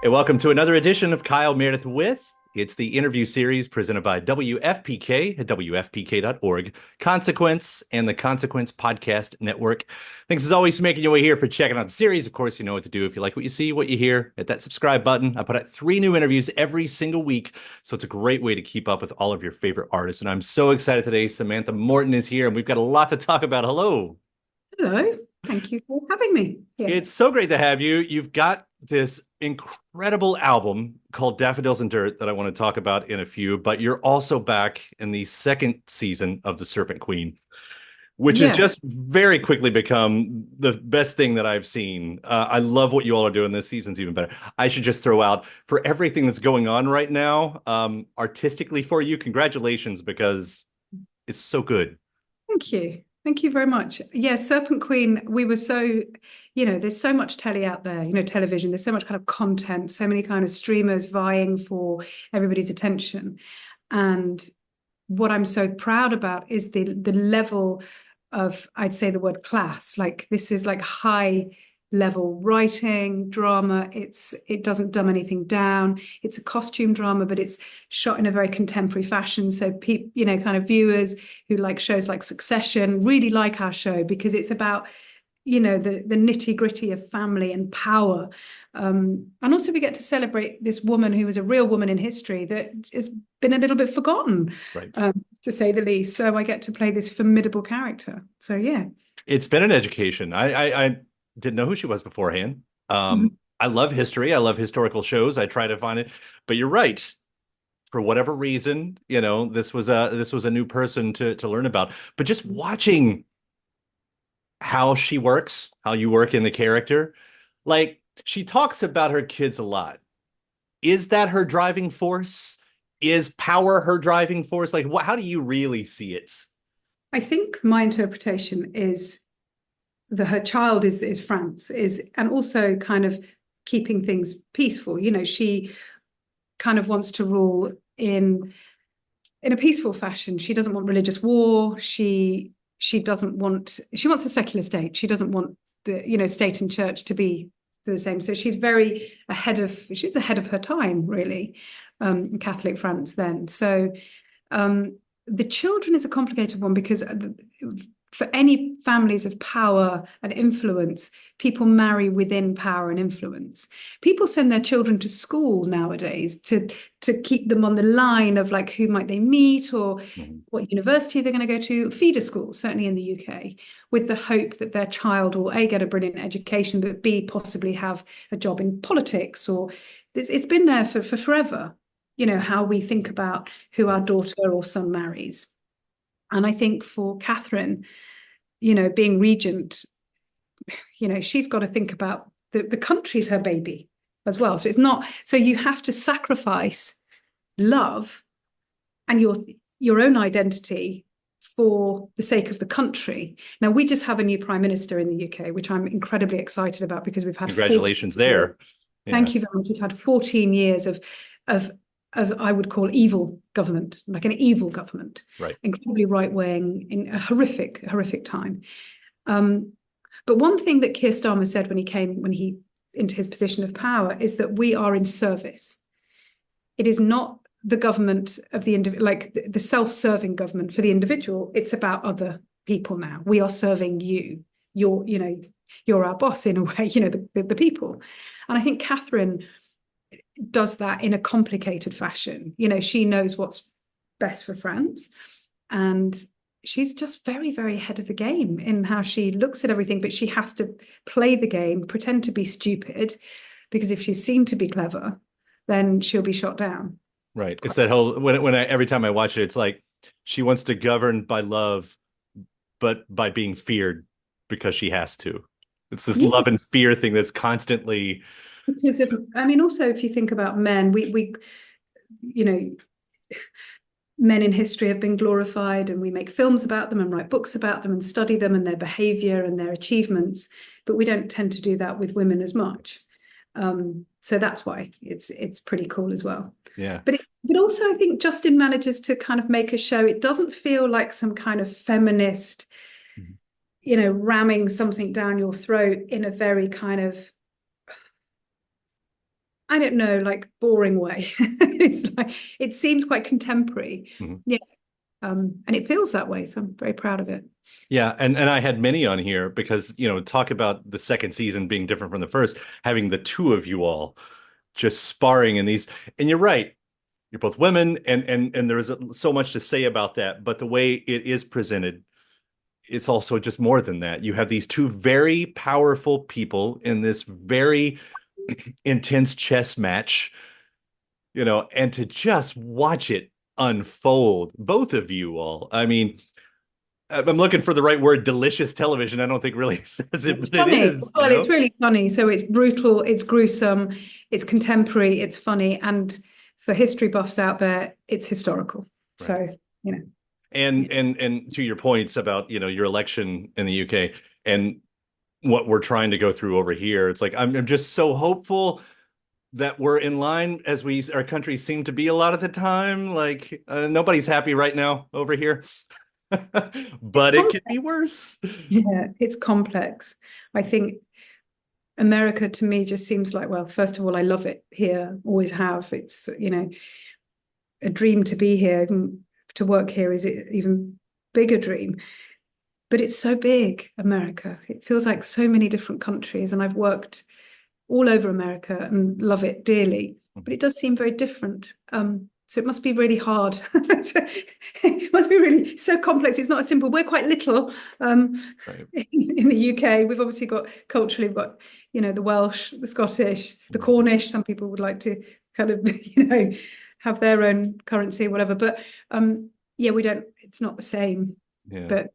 And welcome to another edition of Kyle Meredith with. It's the interview series presented by WFPK at WFPK.org, Consequence, and the Consequence Podcast Network. Thanks as always for making your way here for checking out the series. Of course, you know what to do if you like what you see, what you hear. Hit that subscribe button. I put out 3 new interviews every single week, so it's a great way to keep up with all of your favorite artists. And I'm so excited today. Samantha Morton is here, and we've got a lot to talk about. Hello. Hello. Thank you for having me here. It's so great to have you. You've got this incredible album called Daffodils Dirt that I want to talk about in a few, but you're also back in the second season of The Serpent Queen, which has Yeah, just very quickly become the best thing that I've seen. I love what you all are doing. This season's even better. I should just throw out for everything that's going on right now, artistically for you, congratulations, because it's so good. thank you. Thank you very much. Yeah, Serpent Queen, we were so, there's so much telly out there, television, there's so much kind of content, so many kind of streamers vying for everybody's attention. And what I'm so proud about is the level of, I'd say the word class. Like this is like high level writing, drama. It doesn't dumb anything down. It's a costume drama, but it's shot in a very contemporary fashion. So kind of viewers who like shows like Succession really like our show because it's about the nitty gritty of family and power. And also we get to celebrate this woman who was a real woman in history that has been a little bit forgotten, Right. to say the least. So I get to play this formidable character. So yeah. It's been an education. I didn't know who she was beforehand. Mhm. I love history. I love historical shows. I try to find it, but you're right. For whatever reason, this was a new person to learn about. But just watching how she works, how you work in the character, like she talks about her kids a lot. Is that her driving force? Is power her driving force? Like, what? How do you really see it? I think my interpretation is that her child is France is and also kind of keeping things peaceful. She kind of wants to rule in a peaceful fashion. She doesn't want religious war. She wants a secular state. She doesn't want the state and church to be the same. So she's ahead of her time, really, in Catholic France then. So the children is a complicated one because for any families of power and influence, people marry within power and influence. People send their children to school nowadays to keep them on the line of like who might they meet or Mhm. what university they're going to go to. Feeder schools, certainly in the UK, with the hope that their child will A, get a brilliant education, but B, possibly have a job in politics. Or it's been there for forever, how we think about who our Right. daughter or son marries. And I think for Catherine, being regent, she's got to think about the country's her baby as well. So it's not, so you have to sacrifice love and your own identity for the sake of the country. Now, we just have a new prime minister in the UK, which I'm incredibly excited about because we've had 14 Congratulations years. there. Yeah. Thank you very much. We've had 14 years of I would call evil government, like an evil government, Right. incredibly right wing in a horrific time. Um, but one thing that Keir Starmer said when he into his position of power is that we are in service. It is not the government of the individual, like the self-serving government for the individual. It's about other people now. We are serving you. You're our boss in a way. The people. And I think Catherine does that in a complicated fashion. She knows what's best for France, and she's just very, very ahead of the game in how she looks at everything, but she has to play the game, pretend to be stupid, because if she's seen to be clever, then she'll be shot down. Right. It's that whole when I every time I watch it, it's like she wants to govern by love, but by being feared because she has to. It's this Yeah, love and fear thing that's constantly because I mean, also if you think about men, you know, men in history have been glorified and we make films about them and write books about them and study them and their behavior and their achievements, but we don't tend to do that with women as much. So that's why it's pretty cool as well. yeah. But also I think Justin manages to kind of make a show. It doesn't feel like some kind of feminist, Mhm. ramming something down your throat in a very kind of I don't know, like boring way. It's like it seems quite contemporary. Mhm. Yeah. And it feels that way. So I'm very proud of it. Yeah, and I had many on here because, talk about the second season being different from the first, having the two of you all just sparring in these. And you're right. You're both women, and there's so much to say about that, but the way it is presented, it's also just more than that. You have these two very powerful people in this very intense chess match, and to just watch it unfold, both of you all. I mean, I'm looking for the right word, delicious television. I don't think really says it, It's but it funny. is, Well, it's really funny. So it's brutal, it's gruesome, it's contemporary, it's funny, and for history buffs out there, it's historical. Right. So, you know. And to your points about, your election in the UK and what we're trying to go through over here, it's like I'm just so hopeful that we're in line as our country seem to be a lot of the time. Like nobody's happy right now over here, but it could be worse. Yeah, it's complex. I think America to me just seems like, well, first of all, I love it here, always have. It's, a dream to be here. To work here is an even bigger dream. But it's so big, America. It feels like so many different countries. And I've worked all over America and love it dearly. But it does seem very different. So it must be really hard. It must be really so complex. It's not as simple. We're quite little Right. in the UK. We've obviously got culturally, we've got, the Welsh, the Scottish, the Cornish. Some people would like to kind of, have their own currency or whatever. But yeah, it's not the same. Yeah. But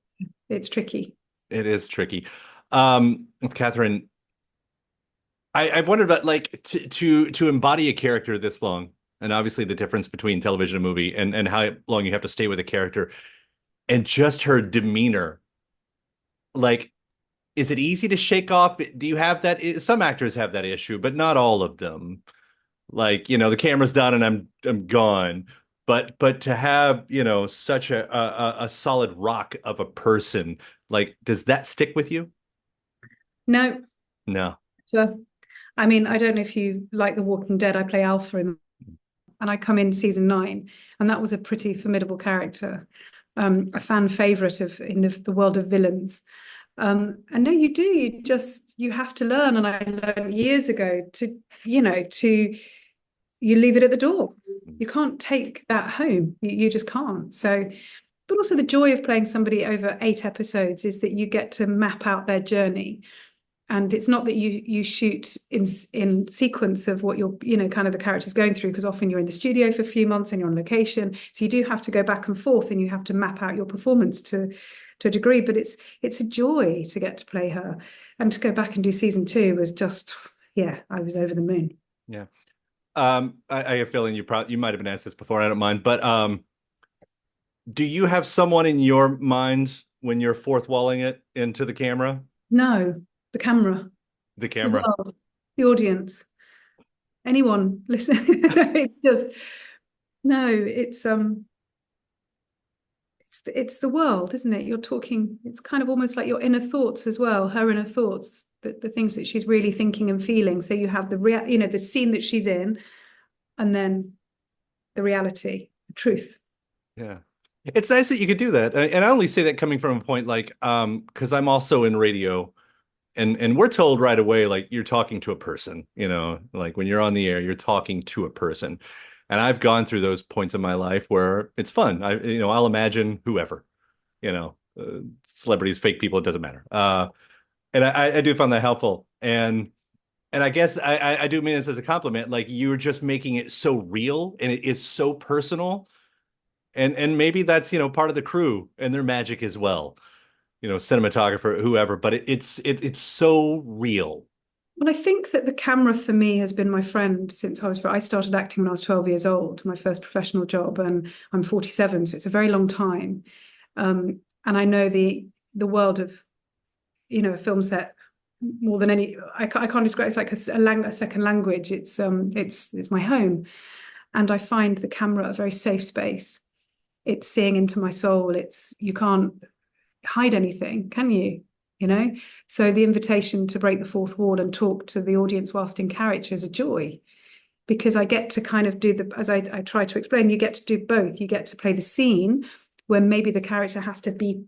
it's tricky. It is tricky. Katherine, I've wondered about like to embody a character this long, and obviously the difference between television and movie, and how long you have to stay with a character, and just her demeanor. Like, is it easy to shake off? Do you have that? Some actors have that issue, but not all of them. Like, the camera's done and I'm gone. But to have, such a solid rock of a person, like, does that stick with you? No. No. So, I mean, I don't know if you like The Walking Dead. I play Alpha and I come in season 9, and that was a pretty formidable character, a fan favorite in the world of villains. And no, you do. You have to learn. And I learned years ago to you leave it at the door. You can't take that home. You just can't. So, but also the joy of playing somebody over 8 episodes is that you get to map out their journey. And it's not that you shoot in sequence of what you're, kind of the character's going through, because often you're in the studio for a few months and you're on location. So you do have to go back and forth, and you have to map out your performance to a degree. But it's a joy to get to play her. And to go back and do season 2 was just, yeah, I was over the moon. Yeah. I have a feeling you might have been asked this before. I don't mind, but do you have someone in your mind when you're fourth walling it into the camera? No, the camera, The camera, the world, the audience, anyone listen. It's just no. It's the world, isn't it? You're talking. It's kind of almost like your inner thoughts as well. Her inner thoughts, the things that she's really thinking and feeling. So you have the scene that she's in, and then the reality, the truth. yeah. It's nice that you could do that, and I only say that coming from a point like, because I'm also in radio, and we're told right away, like, you're talking to a person, like when you're on the air, you're talking to a person. And I've gone through those points in my life where it's fun. I'll imagine whoever, celebrities, fake people, it doesn't matter. And I do find that helpful. And I guess I do mean this as a compliment. Like, you're just making it so real, and it is so personal. And maybe that's, part of the crew and their magic as well. Cinematographer, whoever, but it's so real. Well, I think that the camera for me has been my friend since I started acting when I was 12 years old, my first professional job, and I'm 47, so it's a very long time. And I know the world of, a film set more than any. I can't describe. It's like a second language. It's my home, and I find the camera a very safe space. It's seeing into my soul. You can't hide anything, can you? So the invitation to break the fourth wall and talk to the audience whilst in character is a joy. because I get to kind of do as I try to explain, you get to do both. You get to play the scene where maybe the character has to be,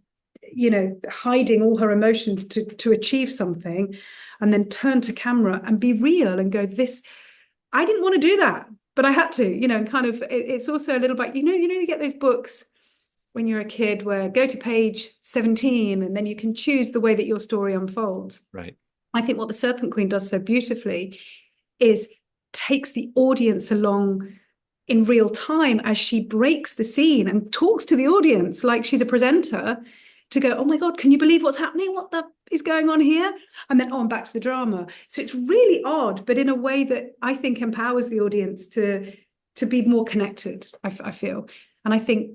hiding all her emotions to achieve something, and then turn to camera and be real and go, this, I didn't want to do that, but I had to, and kind of, it's also a little bit, you get those books when you're a kid where go to page 17 and then you can choose the way that your story unfolds. Right. I think what the Serpent Queen does so beautifully is takes the audience along in real time as she breaks the scene and talks to the audience like she's a presenter, to go, oh my God, can you believe what's happening? What the is going on here? And then on back to the drama. So it's really odd, but in a way that I think empowers the audience to be more connected, I feel. And I think,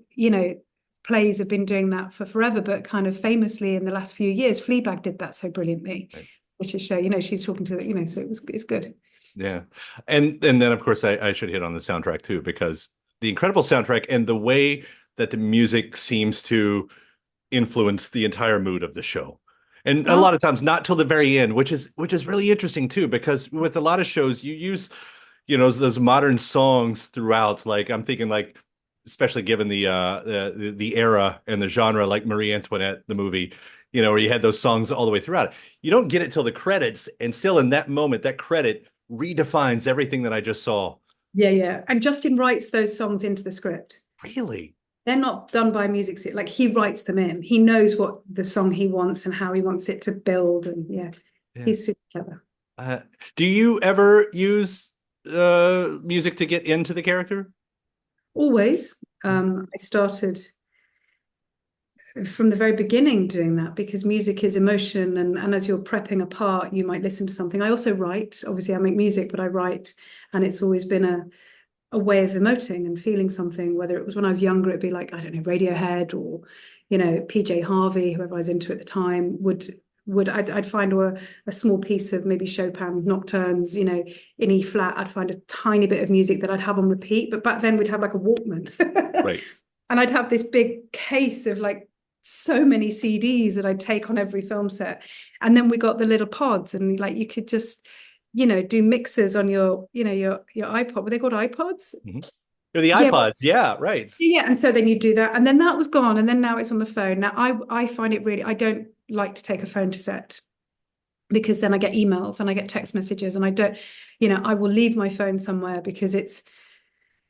plays have been doing that for forever, but kind of famously in the last few years, Fleabag did that so brilliantly, right. Which is show, she's talking to, so it's good. Yeah. And then of course I should hit on the soundtrack too, because the incredible soundtrack and the way that the music seems to influence the entire mood of the show. And a lot of times not till the very end, which is really interesting too, because with a lot of shows you use, those modern songs throughout. Like I'm thinking, like, especially given the era and the genre, like Marie Antoinette, the movie, where you had those songs all the way throughout. You don't get it till the credits, and still in that moment, that credit redefines everything that I just saw. Yeah. And Justin writes those songs into the script. Really? They're not done by music. Like, he writes them in. He knows what the song he wants and how he wants it to build. And yeah. He's super clever. Do you ever use music to get into the character? Always. I started from the very beginning doing that, because music is emotion, and as you're prepping a part, you might listen to something. I also write. Obviously I make music, but I write, and it's always been a way of emoting and feeling something. Whether it was when I was younger, it'd be like, I don't know, Radiohead, or PJ Harvey, whoever I was into at the time, I'd find a small piece of maybe Chopin nocturnes, in E flat. I'd find a tiny bit of music that I'd have on repeat. But back then we'd have like a Walkman. Right. And I'd have this big case of like so many CDs that I'd take on every film set. And then we got the little pods, and like you could just, do mixes on your iPod. Were they called iPods? Mm-hmm. They're the iPods. Yeah, right. Yeah. And so then you do that, and then that was gone. And then now it's on the phone. Now I find it really, I don't like to take a phone to set, because then I get emails and I get text messages, and I don't, I will leave my phone somewhere, because it's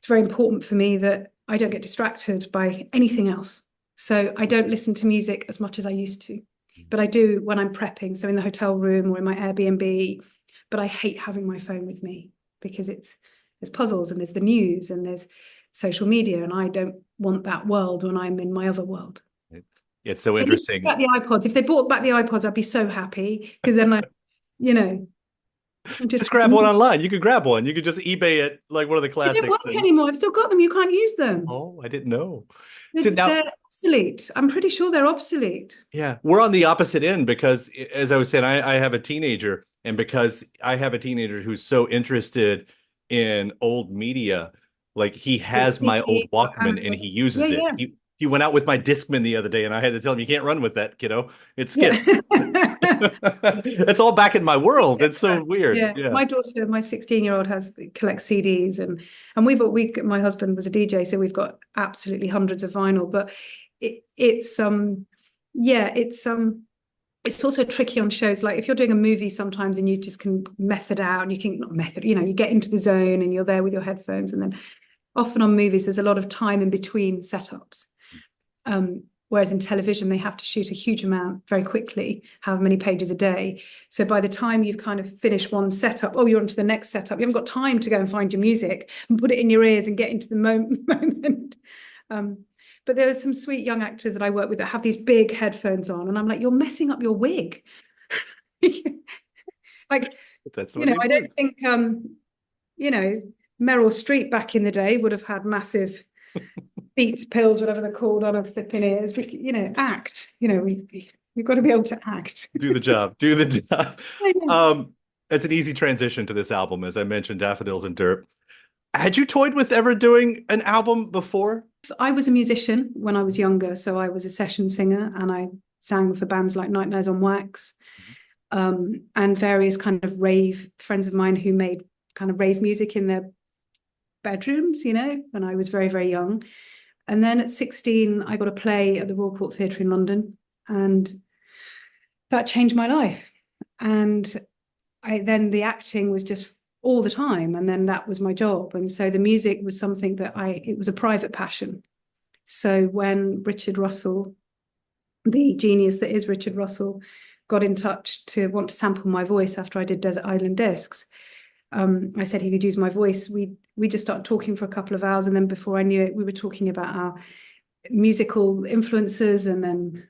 very important for me that I don't get distracted by anything else. So I don't listen to music as much as I used to, but I do when I'm prepping. So in the hotel room or in my Airbnb, but I hate having my phone with me, because there's puzzles, and there's the news, and there's social media, and I don't want that world when I'm in my other world. It's so interesting. About the iPods. If they brought back the iPods, I'd be so happy, because then just grab one online. You could grab one. You could just eBay it, like one of the classics. They don't work anymore. I've still got them. You can't use them. Oh, I didn't know. So now, they're obsolete. I'm pretty sure they're obsolete. Yeah, we're on the opposite end, because, as I was saying, I have a teenager, and because I have a teenager who's so interested in old media, like he has my old Walkman and he uses it. Yeah. He went out with my Discman the other day, and I had to tell him, you can't run with that, kiddo. It skips. Yeah. It's all back in my world. It's so weird. Yeah. My daughter, my 16-year-old, collects CDs, and my husband was a DJ, so we've got absolutely hundreds of vinyl. But it's also tricky on shows. Like if you're doing a movie sometimes, and you just can method out, and you get into the zone, and you're there with your headphones, and then often on movies there's a lot of time in between setups. Whereas in television, they have to shoot a huge amount very quickly, however many pages a day. So by the time you've kind of finished one setup, you're on to the next setup. You haven't got time to go and find your music and put it in your ears and get into the moment. But there are some sweet young actors that I work with that have these big headphones on, and I'm like, you're messing up your wig. Like, I don't think, Meryl Streep back in the day would have had massive Beats pills, whatever they're called, on her flipping ears. Act. We've got to be able to act. Do the job. It's an easy transition to this album, as I mentioned, Daffodils and Dirt. Had you toyed with ever doing an album before? I was a musician when I was younger, so I was a session singer, and I sang for bands like Nightmares on Wax, and various kind of rave, friends of mine who made kind of rave music in their bedrooms, when I was very, very young. And then at 16, I got a play at the Royal Court Theatre in London, and that changed my life. And then the acting was just all the time, and then that was my job. And so the music was something that it was a private passion. So when Richard Russell, the genius that is Richard Russell, got in touch to want to sample my voice after I did Desert Island Discs, I said he could use my voice. We just started talking for a couple of hours, and then before I knew it, we were talking about our musical influences, and then,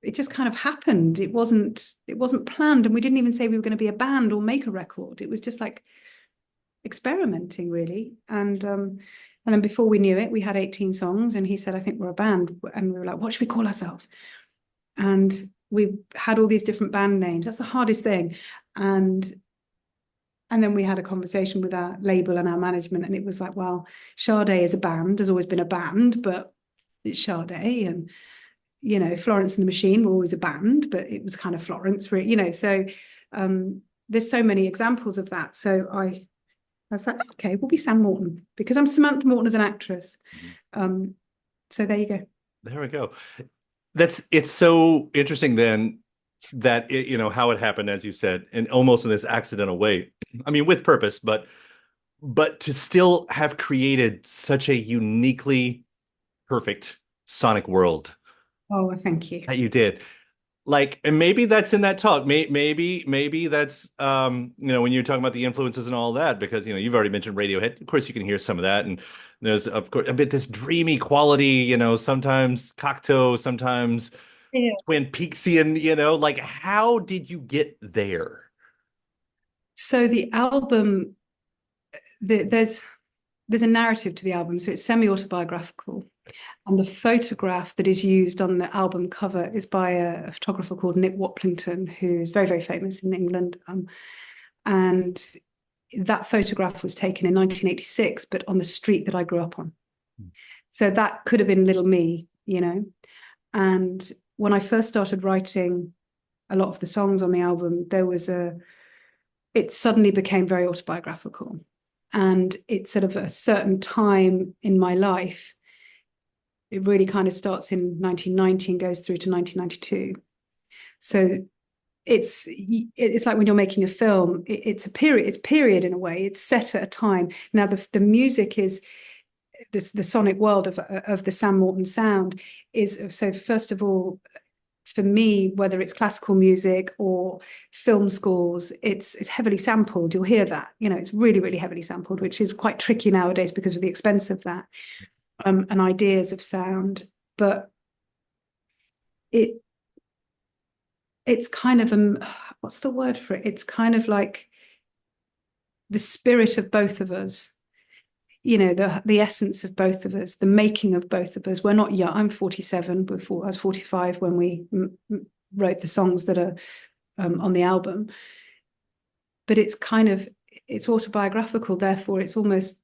it just kind of happened. It wasn't planned, and we didn't even say we were going to be a band or make a record. It was just like experimenting, really. And then before we knew it, we had 18 songs, and he said, I think we're a band. And we were like, what should we call ourselves? And we had all these different band names. That's the hardest thing. And then we had a conversation with our label and our management, and it was like, well, Sade is a band, has always been a band, but it's Sade. And Florence and the Machine were always a band, but it was kind of Florence, so there's so many examples of that. So I was like, okay, we'll be Sam Morton, because I'm Samantha Morton as an actress. So there you go. There we go. It's so interesting then that how it happened, as you said, and almost in this accidental way. I mean, with purpose, but to still have created such a uniquely perfect sonic world. Oh, thank you. That you did. Like, and maybe that's in that talk. Maybe that's when you're talking about the influences and all that, because you've already mentioned Radiohead. Of course, you can hear some of that, and there's of course a bit this dreamy quality. Sometimes Cocteau, sometimes Twin Peaksian. Like, how did you get there? So the album, there's a narrative to the album, so it's semi-autobiographical. And the photograph that is used on the album cover is by a photographer called Nick Waplington, who is very, very famous in England. And that photograph was taken in 1986, but on the street that I grew up on. So that could have been little me, And when I first started writing a lot of the songs on the album, it suddenly became very autobiographical. And it's sort of a certain time in my life. It really kind of starts in 1990 and goes through to 1992. So it's like when you're making a film, it's period in a way. It's set at a time. Now the music is the sonic world of the Sam Morton sound is, so first of all, for me, whether it's classical music or film scores, it's heavily sampled. You'll hear that, it's really, really heavily sampled, which is quite tricky nowadays because of the expense of that. And ideas of sound, but it's kind of what's the word for it? It's kind of like the spirit of both of us, the essence of both of us, the making of both of us. We're not young. I'm 47. Before I was 45 when we wrote the songs that are on the album. But it's autobiographical. Therefore, it's almost,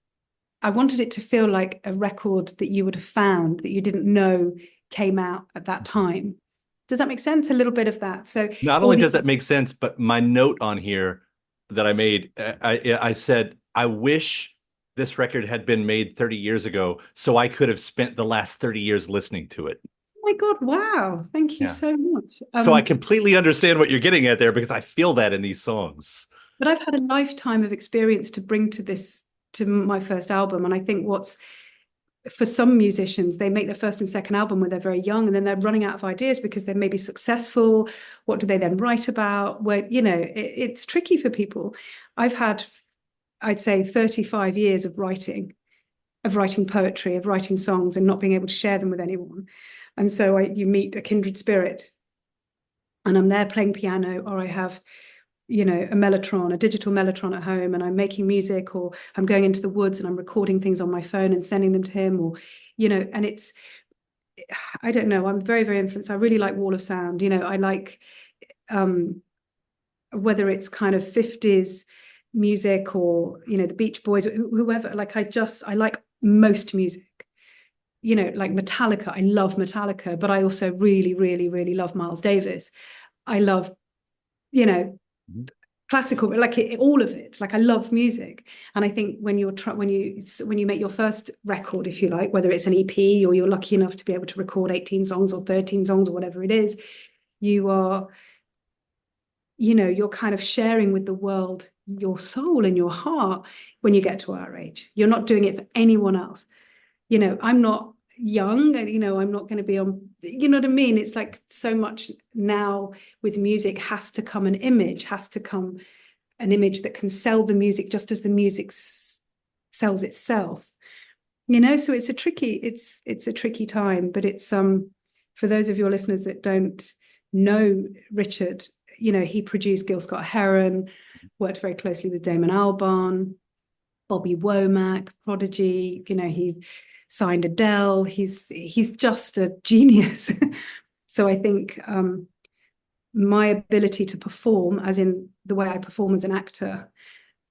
I wanted it to feel like a record that you would have found that you didn't know came out at that time. Does that make sense? A little bit of that. So not only does that make sense, but my note on here that I made, I said, I wish this record had been made 30 years ago so I could have spent the last 30 years listening to it. Oh my God, wow. Thank you so much. So I completely understand what you're getting at there, because I feel that in these songs. But I've had a lifetime of experience to bring to my first album. And I think for some musicians, they make their first and second album when they're very young, and then they're running out of ideas because they may be successful. What do they then write about? Where, it's tricky for people. I've had, I'd say, 35 years of writing poetry, of writing songs and not being able to share them with anyone. And so you meet a kindred spirit, and I'm there playing piano, or I have a digital mellotron at home, and I'm making music, or I'm going into the woods and I'm recording things on my phone and sending them to him, or, and it's, I don't know, I'm very, very influenced. I really like Wall of Sound. I like, whether it's kind of 50s music or, the Beach Boys, or whoever, like, I like most music, like Metallica. I love Metallica, but I also really, really, really love Miles Davis. I love, classical, like all of it. Like I love music, and I think when you make your first record, if you like, whether it's an EP or you're lucky enough to be able to record 18 songs or 13 songs or whatever it is, you're kind of sharing with the world your soul and your heart when you get to our age. You're not doing it for anyone else. I'm not young, and I'm not going to be on, you know what I mean? It's like so much now with music has to come an image that can sell the music just as the music sells itself. So it's a tricky time, but it's for those of your listeners that don't know Richard, he produced Gil Scott-Heron, worked very closely with Damon Albarn, Bobby Womack, Prodigy, he signed Adele. He's just a genius. So I think my ability to perform, as in the way I perform as an actor,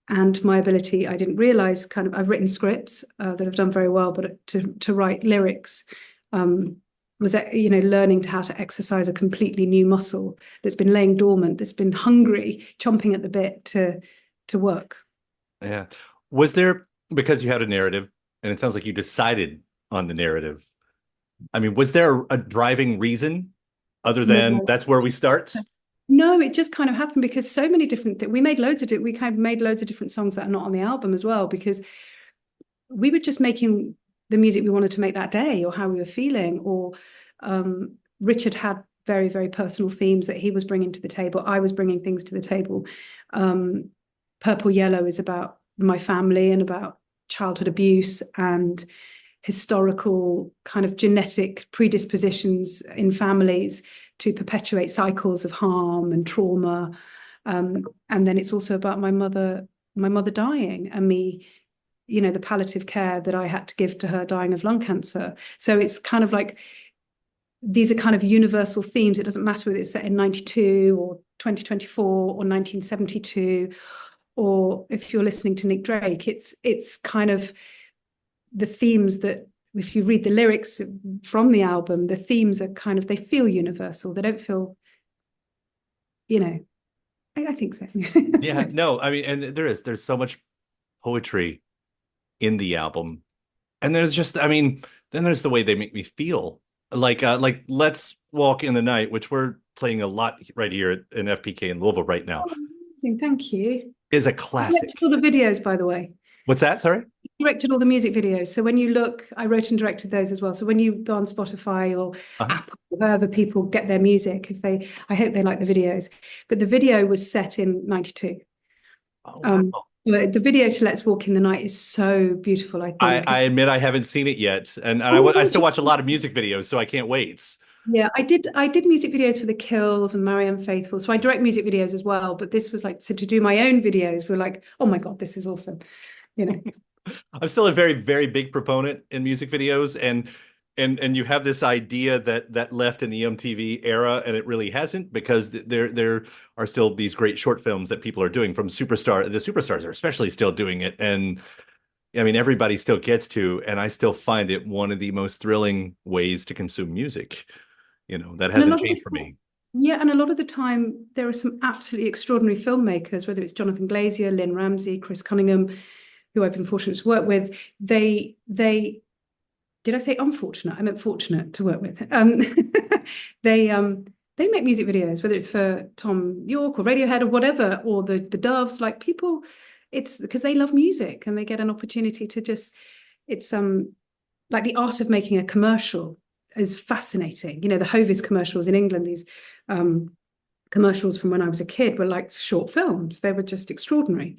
and my ability, I didn't realize, I've written scripts that have done very well, but to write lyrics was learning how to exercise a completely new muscle that's been laying dormant, that's been hungry, chomping at the bit to work. Yeah. Was there, because you had a narrative, and it sounds like you decided on the narrative, I mean, was there a driving reason other than that's where we start? No, it just kind of happened because so many different things. We made loads of different songs that are not on the album as well, because we were just making the music we wanted to make that day, or how we were feeling, or Richard had very, very personal themes that he was bringing to the table. I was bringing things to the table. Purple Yellow is about my family and about childhood abuse and historical kind of genetic predispositions in families to perpetuate cycles of harm and trauma. And then it's also about my mother dying, and me, the palliative care that I had to give to her dying of lung cancer. So it's kind of like, these are kind of universal themes. It doesn't matter whether it's set in 92 or 2024 or 1972, or if you're listening to Nick Drake, it's kind of the themes that, if you read the lyrics from the album, the themes are kind of, they feel universal. They don't feel, I think so. Yeah, no, I mean, and there's so much poetry in the album, and there's just, I mean, then there's the way they make me feel, like Let's Walk in the Night, which we're playing a lot right here in FPK in Louisville right now. Oh, amazing. Thank you. Is a classic. All the videos, by the way. What's that? Sorry? I directed all the music videos. So when you look, I wrote and directed those as well. So when you go on Spotify or Apple, wherever people get their music, I hope they like the videos. But the video was set in 92. Oh, wow. The video to Let's Walk in the Night is so beautiful, I think. I admit I haven't seen it yet. And I still watch a lot of music videos, so I can't wait. Yeah, I did music videos for The Kills and Marianne Faithfull. So I direct music videos as well. But this was like, so to do my own videos, we're like, oh my God, this is awesome. I'm still a very, very big proponent in music videos, and you have this idea that left in the MTV era, and it really hasn't, because there are still these great short films that people are doing from Superstar. The Superstars are especially still doing it, and I mean, everybody still gets to, and I still find it one of the most thrilling ways to consume music. That hasn't changed for me. Yeah, and a lot of the time there are some absolutely extraordinary filmmakers, whether it's Jonathan Glazer, Lynn Ramsey, Chris Cunningham, who I've been fortunate to work with. They did I say unfortunate? I meant fortunate to work with. They make music videos, whether it's for Tom York or Radiohead or whatever, or the Doves. Like, people, it's because they love music and they get an opportunity to just. It's like the art of making a commercial is fascinating. The Hovis commercials in England, these commercials from when I was a kid, were like short films. They were just extraordinary.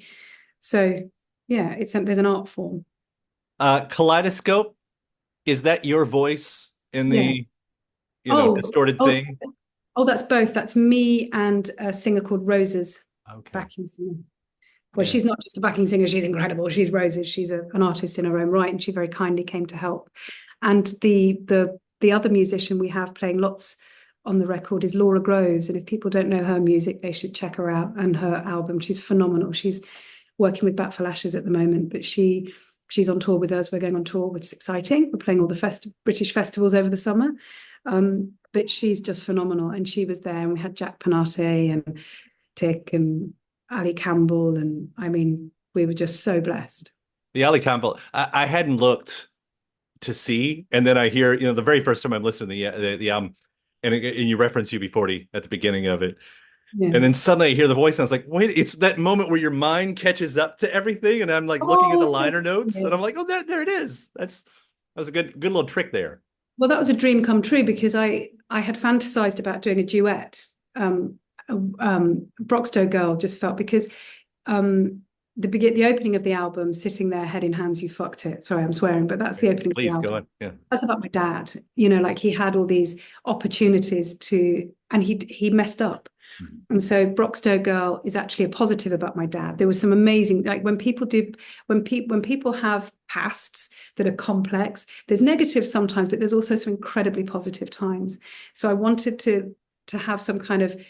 So yeah, there's an art form. Kaleidoscope, is that your voice in the distorted thing? Oh, that's both. That's me and a singer called Roses, backing singer. Well, she's not just a backing singer, she's incredible. She's Roses. She's an artist in her own right, and she very kindly came to help. And the other musician we have playing lots on the record is Laura Groves. And if people don't know her music, they should check her out and her album. She's phenomenal. She's working with Bat for Lashes at the moment, but she's on tour with us. We're going on tour, which is exciting. We're playing all the British festivals over the summer. But she's just phenomenal. And she was there, and we had Jack Panate and Tick and Ali Campbell, and I mean, we were just so blessed. The Ali Campbell, I hadn't looked to see, and then I hear, the very first time I'm listening to the album, and you reference UB40 at the beginning of it, Yeah. and then suddenly I hear the voice, and I was like, wait, it's that moment where your mind catches up to everything, and I'm like looking at the Oh, liner notes, yeah. and I'm like, oh, there it is. That was a good little trick there. Well, that was a dream come true because I had fantasized about doing a duet. Broxtowe Girl just felt because the opening of the album, sitting there, head in hands, you fucked it. Sorry, I'm swearing, but that's the opening Please of the go album. on. Yeah. That's about my dad. Like he had all these opportunities and he messed up. Mm-hmm. And so Broxtowe Girl is actually a positive about my dad. There was some amazing, like when people have pasts that are complex, there's negative sometimes, but there's also some incredibly positive times. So I wanted to have some kind of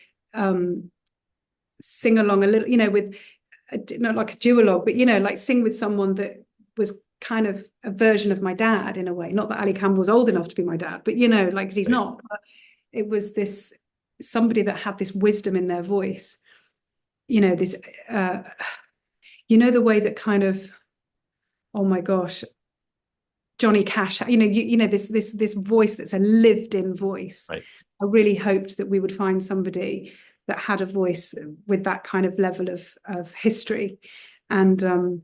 sing along a little, with not like a duologue, but like sing with someone that was kind of a version of my dad in a way. Not that Ali Campbell was old enough to be my dad, but like 'cause he's Right. not. But it was this somebody that had this wisdom in their voice. This the way that kind of, oh my gosh, Johnny Cash, this voice that's a lived-in voice. Right. I really hoped that we would find somebody that had a voice with that kind of level of history. And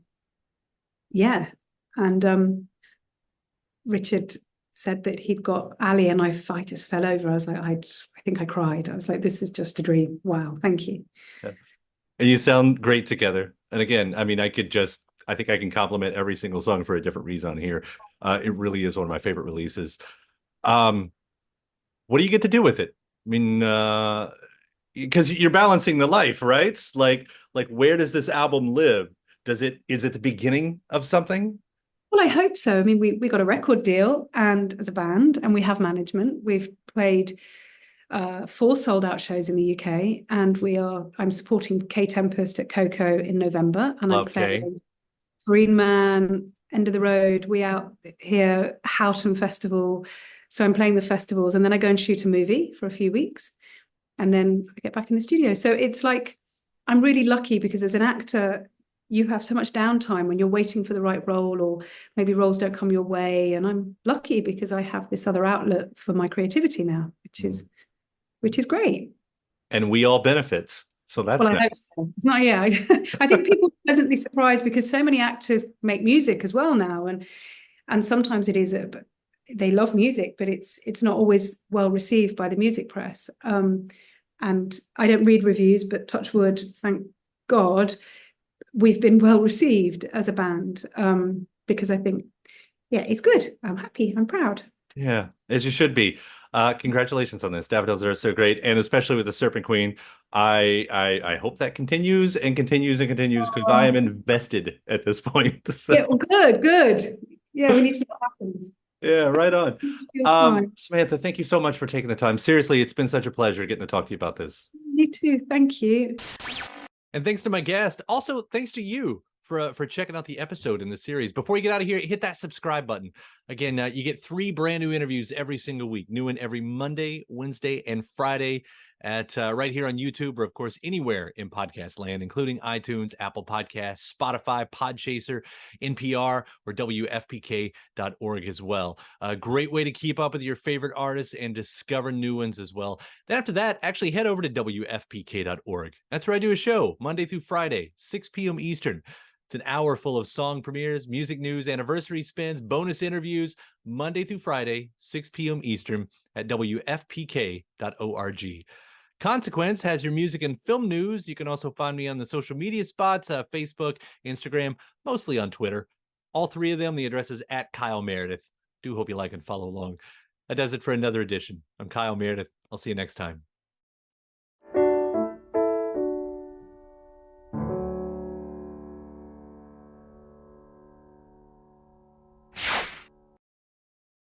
Richard said that he'd got Ali, and I just fell over. I was like, I think I cried. I was like, this is just a dream. Wow, thank you. Yeah. And you sound great together. And again, I mean, I think I can compliment every single song for a different reason here. It really is one of my favorite releases. What do you get to do with it? I mean, because you're balancing the life, right? Like where does this album live? Is it the beginning of something? Well, I hope so. I mean, we got a record deal and as a band, and we have management. We've played 4 sold-out shows in the UK, and I'm supporting K Tempest at Coco in November, and I'm playing Green Man, End of the Road, We Out Here, Houghton Festival. So I'm playing the festivals, and then I go and shoot a movie for a few weeks, and then I get back in the studio. So it's like, I'm really lucky because as an actor, you have so much downtime when you're waiting for the right role, or maybe roles don't come your way. And I'm lucky because I have this other outlet for my creativity now, which is great. And we all benefit. So that's I hope so. It's not, yeah. I think people are pleasantly surprised because so many actors make music as well now, and sometimes it is they love music, but it's not always well received by the music press. And I don't read reviews, but touch wood, thank God, we've been well received as a band, because I think, yeah, it's good. I'm happy. I'm proud. Yeah, as you should be. Congratulations on this. Daffodils are so great, and especially with the Serpent Queen. I hope that continues and continues and continues because I am invested at this point. So. Yeah, well, good. Yeah, we need to know what happens. Yeah, right on. Samantha, thank you so much for taking the time. Seriously, it's been such a pleasure getting to talk to you about this. You too. Thank you. And thanks to my guest. Also, thanks to you for checking out the episode in the series. Before you get out of here, hit that subscribe button. Again, you get 3 brand new interviews every single week. New one every Monday, Wednesday, and Friday at right here on YouTube, or of course anywhere in podcast land, including iTunes, Apple Podcasts, Spotify, Podchaser, NPR, or WFPK.org as well. A great way to keep up with your favorite artists and discover new ones as well. Then after that, actually head over to WFPK.org. That's where I do a show Monday through Friday, 6 p.m. Eastern. It's an hour full of song premieres, music news, anniversary spins, bonus interviews, Monday through Friday, 6 p.m. Eastern at WFPK.org. Consequence has your music and film news. You can also find me on the social media spots, Facebook, Instagram, mostly on Twitter. All 3 of them, the address is at Kyle Meredith. Do hope you like and follow along. That does it for another edition. I'm Kyle Meredith. I'll see you next time.